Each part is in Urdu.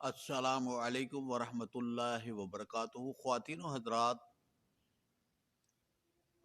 السلام علیکم ورحمۃ اللہ وبرکاتہ۔ خواتین و حضرات،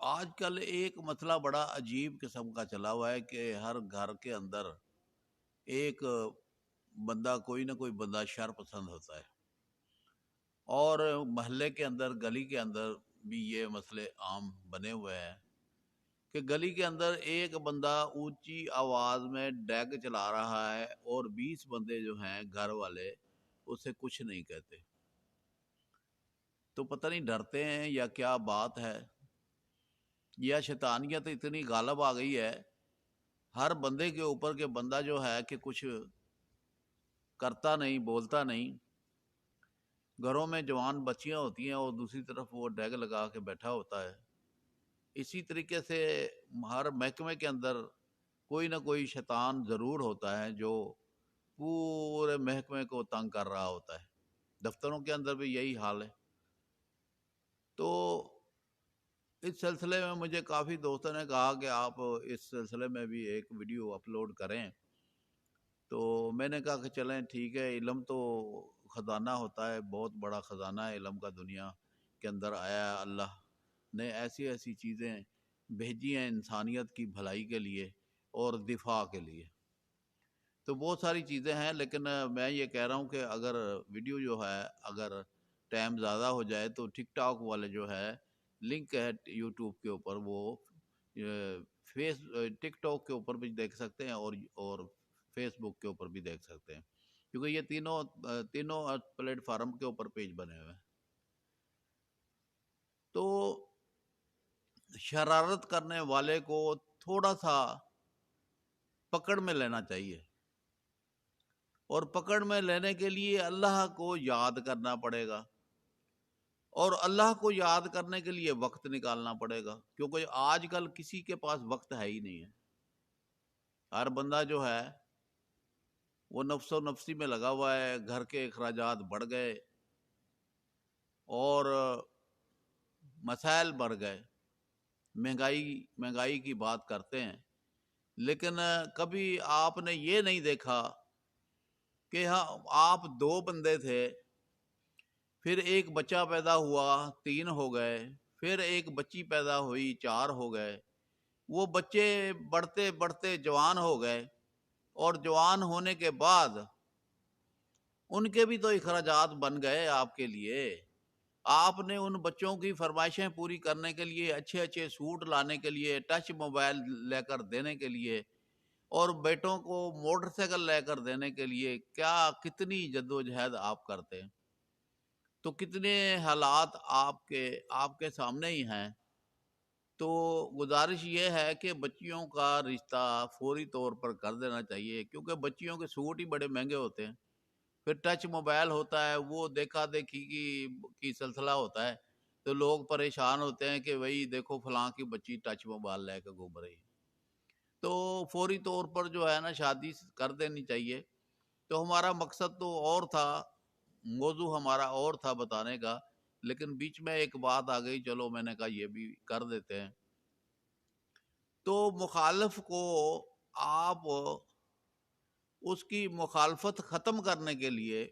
آج کل ایک مسئلہ بڑا عجیب قسم کا چلا ہوا ہے کہ ہر گھر کے اندر ایک بندہ، کوئی نہ کوئی بندہ شر پسند ہوتا ہے، اور محلے کے اندر، گلی کے اندر بھی یہ مسئلے عام بنے ہوئے ہیں کہ گلی کے اندر ایک بندہ اونچی آواز میں ڈیگ چلا رہا ہے اور 20 بندے جو ہیں گھر والے اسے کچھ نہیں کہتے۔ تو پتہ نہیں ڈرتے ہیں یا کیا بات ہے، یا شیطانیت اتنی غالب آ گئی ہے ہر بندے کے اوپر کہ بندہ جو ہے کہ کچھ کرتا نہیں، بولتا نہیں۔ گھروں میں جوان بچیاں ہوتی ہیں اور دوسری طرف وہ ڈیگ لگا کے بیٹھا ہوتا ہے۔ اسی طریقے سے ہر محکمے کے اندر کوئی نہ کوئی شیطان ضرور ہوتا ہے جو پورے محکمے کو تنگ کر رہا ہوتا ہے۔ دفتروں کے اندر بھی یہی حال ہے۔ تو اس سلسلے میں مجھے کافی دوستوں نے کہا کہ آپ اس سلسلے میں بھی ایک ویڈیو اپلوڈ کریں، تو میں نے کہا کہ چلیں ٹھیک ہے۔ علم تو خزانہ ہوتا ہے، بہت بڑا خزانہ ہے علم کا دنیا کے اندر آیا ہے۔ اللہ نے ایسی ایسی چیزیں بھیجی ہیں انسانیت کی بھلائی کے لیے اور دفاع کے لیے، تو بہت ساری چیزیں ہیں۔ لیکن میں یہ کہہ رہا ہوں کہ اگر ویڈیو جو ہے، اگر ٹائم زیادہ ہو جائے تو ٹک ٹاک والے جو ہے لنک ہے یوٹیوب کے اوپر، وہ فیس ٹک ٹاک کے اوپر بھی دیکھ سکتے ہیں اور فیس بک کے اوپر بھی دیکھ سکتے ہیں، کیونکہ یہ تینوں پلیٹ فارم کے اوپر پیج بنے ہوئے ہیں۔ تو شرارت کرنے والے کو تھوڑا سا پکڑ میں لینا چاہیے، اور پکڑ میں لینے کے لیے اللہ کو یاد کرنا پڑے گا، اور اللہ کو یاد کرنے کے لیے وقت نکالنا پڑے گا، کیونکہ آج کل کسی کے پاس وقت ہے ہی نہیں ہے۔ ہر بندہ جو ہے وہ نفس و نفسی میں لگا ہوا ہے، گھر کے اخراجات بڑھ گئے اور مسائل بڑھ گئے، مہنگائی کی بات کرتے ہیں، لیکن کبھی آپ نے یہ نہیں دیکھا کہ ہاں آپ 2 بندے تھے، پھر ایک بچہ پیدا ہوا 3 ہو گئے، پھر ایک بچی پیدا ہوئی 4 ہو گئے، وہ بچے بڑھتے بڑھتے جوان ہو گئے، اور جوان ہونے کے بعد ان کے بھی تو اخراجات بن گئے آپ کے لیے۔ آپ نے ان بچوں کی فرمائشیں پوری کرنے کے لیے، اچھے اچھے سوٹ لانے کے لیے، ٹچ موبائل لے کر دینے کے لیے، اور بیٹوں کو موٹر سائیکل لے کر دینے کے لیے کتنی جدوجہد آپ کرتے ہیں۔ تو کتنے حالات آپ کے سامنے ہی ہیں۔ تو گزارش یہ ہے کہ بچیوں کا رشتہ فوری طور پر کر دینا چاہیے، کیونکہ بچیوں کے سوٹ ہی بڑے مہنگے ہوتے ہیں، پھر ٹچ موبائل ہوتا ہے، وہ دیکھا دیکھی کی سلسلہ ہوتا ہے، تو لوگ پریشان ہوتے ہیں کہ بھئی دیکھو فلاں کی بچی ٹچ موبائل لے کے گھوم رہی ہے۔ تو فوری طور پر جو ہے نا شادی کر دینی چاہیے۔ تو ہمارا مقصد تو اور تھا، موضوع ہمارا اور تھا بتانے کا، لیکن بیچ میں ایک بات آ گئی، چلو میں نے کہا یہ بھی کر دیتے ہیں۔ تو مخالف کو آپ اس کی مخالفت ختم کرنے کے لیے،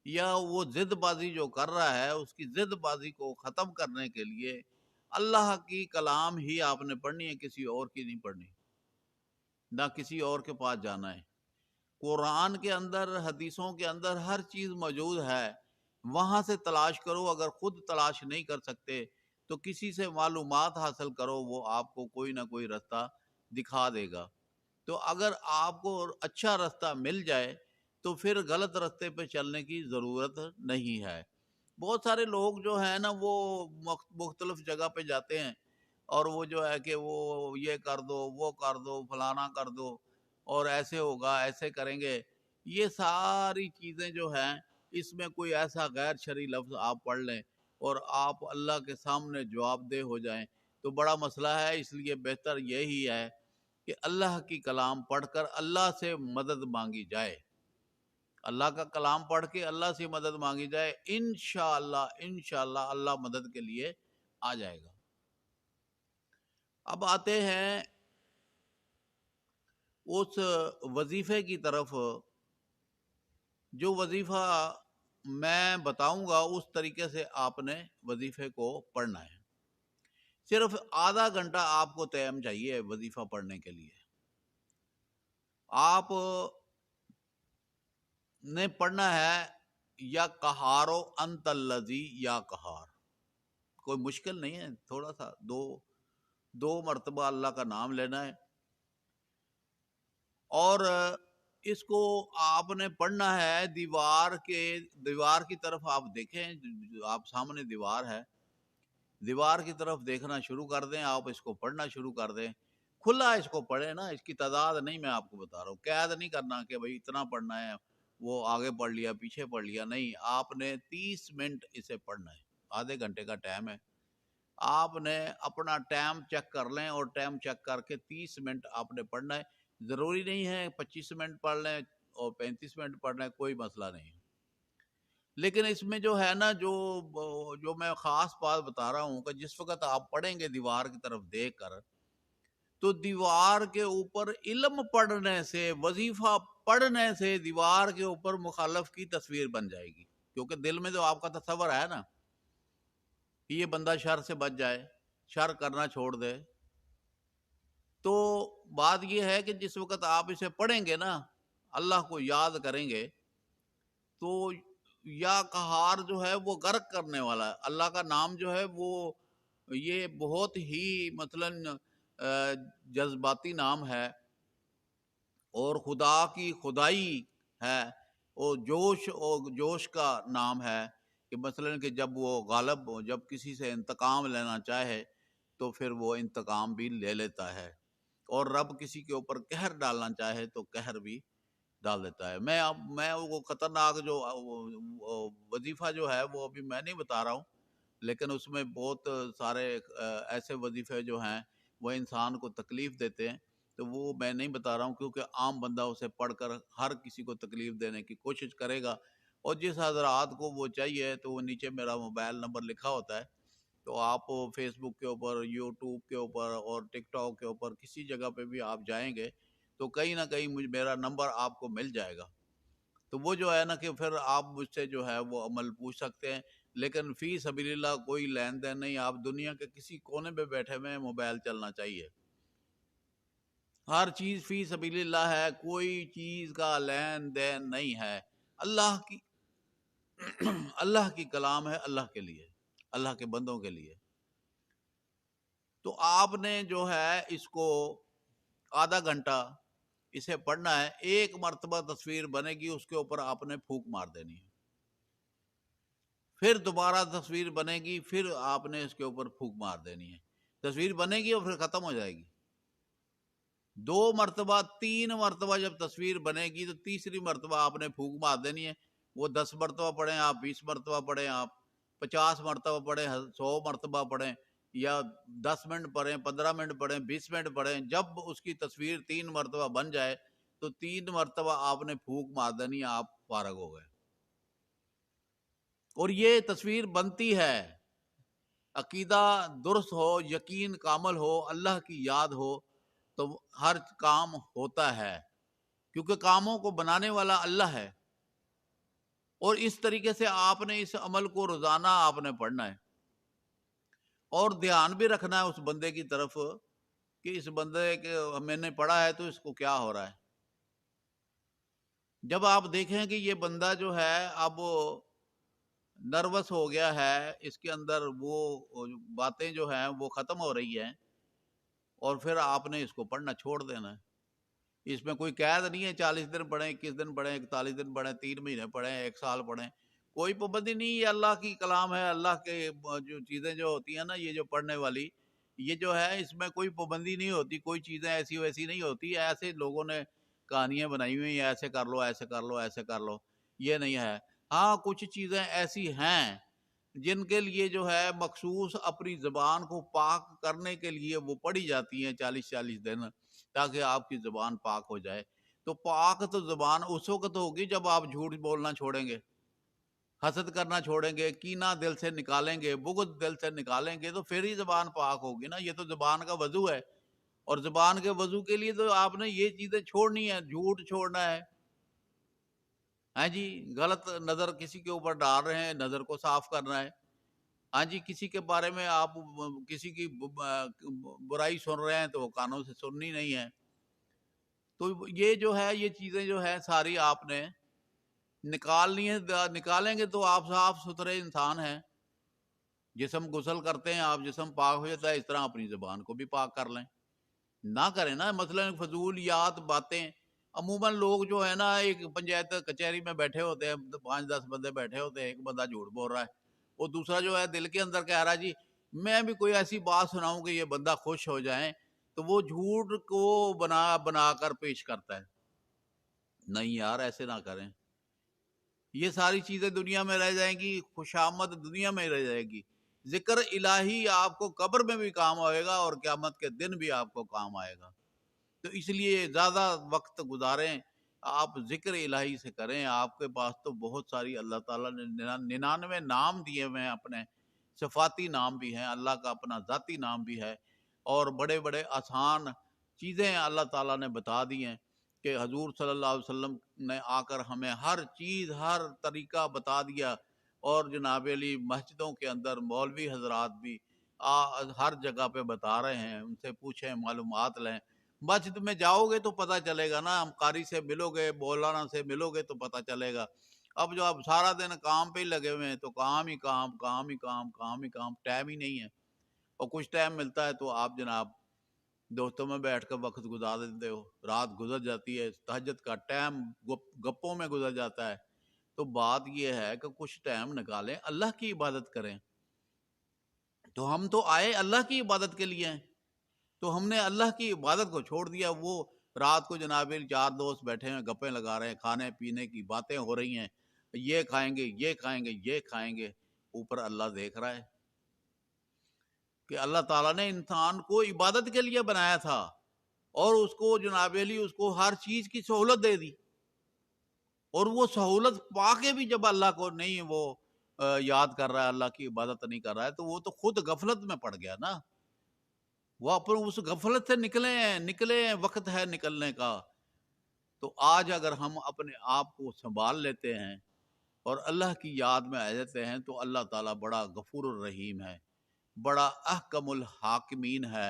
یا وہ ضد بازی جو کر رہا ہے اس کی ضد بازی کو ختم کرنے کے لیے اللہ کی کلام ہی آپ نے پڑھنی ہے، کسی اور کی نہیں پڑھنی، نہ کسی اور کے پاس جانا ہے۔ قرآن کے اندر، حدیثوں کے اندر ہر چیز موجود ہے، وہاں سے تلاش کرو۔ اگر خود تلاش نہیں کر سکتے تو کسی سے معلومات حاصل کرو، وہ آپ کو کوئی نہ کوئی رستہ دکھا دے گا۔ تو اگر آپ کو اچھا رستہ مل جائے تو پھر غلط رستے پہ چلنے کی ضرورت نہیں ہے۔ بہت سارے لوگ جو ہیں نا وہ مختلف جگہ پہ جاتے ہیں، اور وہ جو ہے کہ وہ یہ کر دو، وہ کر دو، فلانا کر دو، اور ایسے ہوگا، ایسے کریں گے۔ یہ ساری چیزیں جو ہیں، اس میں کوئی ایسا غیر شرعی لفظ آپ پڑھ لیں اور آپ اللہ کے سامنے جواب دہ ہو جائیں تو بڑا مسئلہ ہے۔ اس لیے بہتر یہی ہے کہ اللہ کی کلام پڑھ کر اللہ سے مدد مانگی جائے، اللہ کا کلام پڑھ کے اللہ سے مدد مانگی جائے، انشاءاللہ اللہ مدد کے لیے آ جائے گا۔ اب آتے ہیں اس وظیفے کی طرف جو وظیفہ میں بتاؤں گا اس طریقے سے آپ نے وظیفے کو پڑھنا ہے۔ صرف آدھا گھنٹہ آپ کو ٹائم چاہیے وظیفہ پڑھنے کے لیے۔ آپ نے پڑھنا ہے یا کہارو انت الذی یا کہار، کوئی مشکل نہیں ہے، تھوڑا سا دو مرتبہ اللہ کا نام لینا ہے، اور اس کو آپ نے پڑھنا ہے دیوار کی طرف آپ دیکھیں، آپ سامنے دیوار ہے، دیوار کی طرف دیکھنا شروع کر دیں، آپ اس کو پڑھنا شروع کر دیں، کھلا اس کو پڑھیں نا، اس کی تعداد نہیں میں آپ کو بتا رہا ہوں، قید نہیں کرنا کہ بھائی اتنا پڑھنا ہے، وہ آگے پڑھ لیا پیچھے پڑھ لیا، نہیں، آپ نے 30 منٹ اسے پڑھنا ہے، آدھے گھنٹے کا ٹائم ہے، آپ نے اپنا ٹائم چیک کر لیں اور ٹائم چیک کر کے 30 منٹ آپ نے پڑھنا ہے، ضروری نہیں ہے 25 منٹ پڑھ لیں اور 35 منٹ پڑھ لیں، کوئی مسئلہ نہیں، لیکن اس میں جو ہے نا جو میں خاص بات بتا رہا ہوں کہ جس وقت آپ پڑھیں گے دیوار کی طرف دیکھ کر، تو دیوار کے اوپر علم پڑھنے سے، وظیفہ پڑھنے سے دیوار کے اوپر مخالف کی تصویر بن جائے گی، کیونکہ دل میں تو آپ کا تصور ہے نا کہ یہ بندہ شر سے بچ جائے، شر کرنا چھوڑ دے، تو بات یہ ہے کہ جس وقت آپ اسے پڑھیں گے نا، اللہ کو یاد کریں گے، تو یا قہار جو ہے وہ غرق کرنے والا ہے، اللہ کا نام جو ہے وہ یہ بہت ہی مثلاً جذباتی نام ہے، اور خدا کی خدائی ہے، اور جوش کا نام ہے، کہ مثلاً کہ جب وہ غالب ہو، جب کسی سے انتقام لینا چاہے تو پھر وہ انتقام بھی لے لیتا ہے، اور رب کسی کے اوپر قہر ڈالنا چاہے تو قہر بھی ڈال دیتا ہے۔ میں وہ خطرناک جو وظیفہ جو ہے وہ ابھی میں نہیں بتا رہا ہوں، لیکن اس میں بہت سارے ایسے وظیفے جو ہیں وہ انسان کو تکلیف دیتے ہیں، تو وہ میں نہیں بتا رہا ہوں، کیونکہ عام بندہ اسے پڑھ کر ہر کسی کو تکلیف دینے کی کوشش کرے گا، اور جس حضرات کو وہ چاہیے تو وہ نیچے میرا موبائل نمبر لکھا ہوتا ہے، تو آپ فیس بک کے اوپر، یوٹیوب کے اوپر اور ٹک ٹاک کے اوپر کسی جگہ پہ بھی آپ جائیں گے تو کہیں نہ کہیں میرا نمبر آپ کو مل جائے گا، تو وہ جو ہے نا کہ پھر آپ مجھ سے جو ہے وہ عمل پوچھ سکتے ہیں، لیکن فی سبیل اللہ کوئی لین دین نہیں، آپ دنیا کے کسی کونے پہ بیٹھے ہوئے موبائل چلنا چاہیے، ہر چیز فی سبیل اللہ ہے، کوئی چیز کا لین دین نہیں ہے، اللہ کی اللہ کی کلام ہے، اللہ کے لیے، اللہ کے بندوں کے لیے، تو آپ نے جو ہے اس کو آدھا گھنٹہ اسے پڑھنا ہے، ایک مرتبہ تصویر بنے گی اس کے اوپر آپ نے پھونک مار دینی ہے، پھر دوبارہ تصویر بنے گی، پھر آپ نے اس کے اوپر پھونک مار دینی ہے، تصویر بنے گی اور پھر ختم ہو جائے گی، 2 مرتبہ 3 مرتبہ جب تصویر بنے گی تو تیسری مرتبہ آپ نے پھونک مار دینی ہے، وہ 10 مرتبہ پڑھیں آپ، 20 مرتبہ پڑھیں آپ، 50 مرتبہ پڑھیں، 100 مرتبہ پڑھیں، یا 10 منٹ پڑھیں، 15 منٹ پڑھیں، 20 منٹ پڑھیں، جب اس کی تصویر 3 مرتبہ بن جائے تو 3 مرتبہ آپ نے پھونک مار دینی ہے، آپ فارغ ہو گئے، اور یہ تصویر بنتی ہے، عقیدہ درست ہو، یقین کامل ہو، اللہ کی یاد ہو تو ہر کام ہوتا ہے، کیونکہ کاموں کو بنانے والا اللہ ہے، اور اس طریقے سے آپ نے اس عمل کو روزانہ آپ نے پڑھنا ہے، اور دھیان بھی رکھنا ہے اس بندے کی طرف کہ اس بندے کے میں نے پڑھا ہے تو اس کو کیا ہو رہا ہے، جب آپ دیکھیں کہ یہ بندہ جو ہے اب نروس ہو گیا ہے، اس کے اندر وہ باتیں جو ہیں وہ ختم ہو رہی ہیں، اور پھر آپ نے اس کو پڑھنا چھوڑ دینا ہے، اس میں کوئی قید نہیں ہے 40 دن پڑھیں، 21 دن پڑھیں، 41 دن پڑھیں، 3 مہینے پڑھیں، 1 سال پڑھیں، کوئی پابندی نہیں، یہ اللہ کی کلام ہے، اللہ کے جو چیزیں جو ہوتی ہیں نا، یہ جو پڑھنے والی، یہ جو ہے اس میں کوئی پابندی نہیں ہوتی، کوئی چیزیں ایسی ویسی نہیں ہوتی، ایسے لوگوں نے کہانیاں بنائی ہوئی ہیں، ایسے کر لو، ایسے کر لو، ایسے کر لو، یہ نہیں ہے، ہاں کچھ چیزیں ایسی ہیں جن کے لیے جو ہے مخصوص اپنی زبان کو پاک کرنے کے لیے وہ پڑھی جاتی ہیں 40 دن، تاکہ آپ کی زبان پاک ہو جائے، تو پاک تو زبان اس وقت ہوگی جب آپ جھوٹ بولنا چھوڑیں گے، حسد کرنا چھوڑیں گے، کینہ دل سے نکالیں گے، بغض دل سے نکالیں گے، تو پھر ہی زبان پاک ہوگی نا، یہ تو زبان کا وضو ہے، اور زبان کے وضو کے لیے تو آپ نے یہ چیزیں چھوڑنی ہے، جھوٹ چھوڑنا ہے، ہاں جی، غلط نظر کسی کے اوپر ڈال رہے ہیں، نظر کو صاف کرنا ہے۔ ہاں جی، کسی کے بارے میں آپ کسی کی برائی سن رہے ہیں تو وہ کانوں سے سننی نہیں ہے۔ تو یہ جو ہے، یہ چیزیں جو ہے ساری آپ نے نکالنی ہے۔ نکالیں گے تو آپ صاف ستھرے انسان ہیں۔ جسم غسل کرتے ہیں آپ، جسم پاک ہو جاتا ہے، اس طرح اپنی زبان کو بھی پاک کر لیں۔ نہ کریں نا مثلا فضولیات باتیں۔ عموماً لوگ جو ہے نا، ایک پنچایت کچہری میں بیٹھے ہوتے ہیں، 5-10 بندے بیٹھے ہوتے ہیں، ایک بندہ جھوٹ بول رہا ہے، وہ دوسرا جو ہے دل کے اندر کہہ رہا ہے جی میں بھی کوئی ایسی بات سناؤں کہ یہ بندہ خوش ہو جائیں، تو وہ جھوٹ کو بنا بنا کر پیش کرتا ہے۔ نہیں یار، ایسے نہ کریں۔ یہ ساری چیزیں دنیا میں رہ جائیں گی، خوشامد دنیا میں رہ جائے گی۔ ذکر الہی آپ کو قبر میں بھی کام آئے گا اور قیامت کے دن بھی آپ کو کام آئے گا۔ تو اس لیے زیادہ وقت گزاریں آپ ذکر الہی سے کریں۔ آپ کے پاس تو بہت ساری اللہ تعالیٰ نے 99 نام دیے ہوئے ہیں، اپنے صفاتی نام بھی ہیں، اللہ کا اپنا ذاتی نام بھی ہے، اور بڑے بڑے آسان چیزیں اللہ تعالیٰ نے بتا دی ہیں کہ حضور صلی اللہ علیہ وسلم نے آ کر ہمیں ہر چیز، ہر طریقہ بتا دیا۔ اور جناب علی مسجدوں کے اندر مولوی حضرات بھی ہر جگہ پہ بتا رہے ہیں، ان سے پوچھیں، معلومات لیں۔ مسجد میں جاؤ گے تو پتہ چلے گا نا، ہم قاری سے ملو گے، مولانا سے ملو گے تو پتہ چلے گا۔ اب جو اب سارا دن کام پہ ہی لگے ہوئے ہیں تو کام ہی کام، کام ہی کام، کام ہی کام، ٹائم ہی نہیں ہے۔ اور کچھ ٹائم ملتا ہے تو آپ جناب دوستوں میں بیٹھ کر وقت گزار دیتے ہو، رات گزر جاتی ہے، تہجد کا ٹائم گپوں میں گزر جاتا ہے۔ تو بات یہ ہے کہ کچھ ٹائم نکالیں، اللہ کی عبادت کریں۔ تو ہم تو آئے اللہ کی عبادت کے لیے ہیں، تو ہم نے اللہ کی عبادت کو چھوڑ دیا۔ وہ رات کو جناب 4 دوست بیٹھے ہیں، گپیں لگا رہے ہیں، کھانے پینے کی باتیں ہو رہی ہیں، یہ کھائیں گے، یہ کھائیں گے، یہ کھائیں گے۔ اوپر اللہ دیکھ رہا ہے کہ اللہ تعالیٰ نے انسان کو عبادت کے لیے بنایا تھا، اور اس کو جناب علی اس کو ہر چیز کی سہولت دے دی، اور وہ سہولت پا کے بھی جب اللہ کو نہیں وہ یاد کر رہا ہے، اللہ کی عبادت نہیں کر رہا ہے، تو وہ تو خود غفلت میں پڑ گیا نا۔ وہ اپنے اس غفلت سے نکلے ہیں، وقت ہے نکلنے کا۔ تو آج اگر ہم اپنے آپ کو سنبھال لیتے ہیں اور اللہ کی یاد میں آ جاتے ہیں تو اللہ تعالیٰ بڑا غفور الرحیم ہے، بڑا احکم الحاکمین ہے،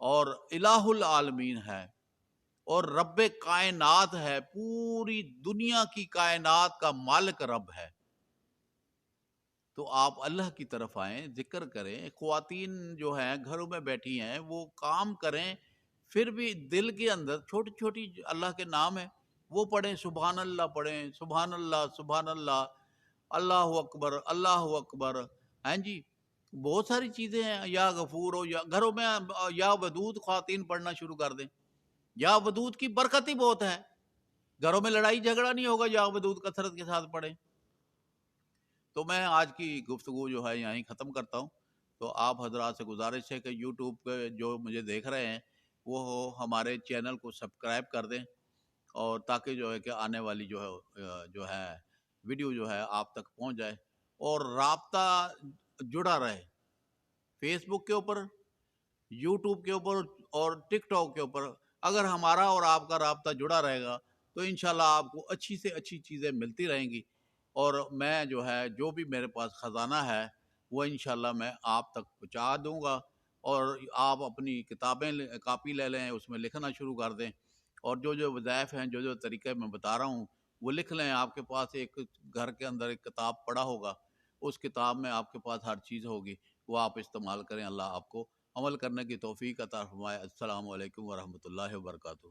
اور الہ العالمین ہے، اور رب کائنات ہے، پوری دنیا کی کائنات کا مالک رب ہے۔ تو آپ اللہ کی طرف آئیں، ذکر کریں۔ خواتین جو ہیں گھروں میں بیٹھی ہیں، وہ کام کریں، پھر بھی دل کے اندر چھوٹی چھوٹی اللہ کے نام ہیں، وہ پڑھیں، سبحان اللہ پڑھیں، سبحان اللہ، سبحان اللہ، اللہ اکبر، اللہ اکبر۔ ہاں جی، بہت ساری چیزیں ہیں، یا غفور ہو، یا گھروں میں یا ودود خواتین پڑھنا شروع کر دیں۔ یا ودود کی برکت ہی بہت ہے، گھروں میں لڑائی جھگڑا نہیں ہوگا، یا ودود کثرت کے ساتھ پڑھیں۔ تو میں آج کی گفتگو جو ہے یہیں ختم کرتا ہوں۔ تو آپ حضرات سے گزارش ہے کہ یوٹیوب پہ جو مجھے دیکھ رہے ہیں وہ ہمارے چینل کو سبسکرائب کر دیں، اور تاکہ جو ہے کہ آنے والی جو ہے ویڈیو جو ہے آپ تک پہنچ جائے، اور رابطہ جڑا رہے فیس بک کے اوپر، یوٹیوب کے اوپر، اور ٹک ٹاک کے اوپر۔ اگر ہمارا اور آپ کا رابطہ جڑا رہے گا تو انشاءاللہ آپ کو اچھی سے اچھی چیزیں ملتی رہیں گی، اور میں جو ہے جو بھی میرے پاس خزانہ ہے وہ انشاءاللہ میں آپ تک پہنچا دوں گا۔ اور آپ اپنی کتابیں کاپی لے لیں، اس میں لکھنا شروع کر دیں، اور جو وظائف ہیں، جو طریقے میں بتا رہا ہوں وہ لکھ لیں۔ آپ کے پاس ایک گھر کے اندر ایک کتاب پڑا ہوگا، اس کتاب میں آپ کے پاس ہر چیز ہوگی، وہ آپ استعمال کریں۔ اللہ آپ کو عمل کرنے کی توفیق عطا فرمائے۔ السلام علیکم ورحمۃ اللہ وبرکاتہ۔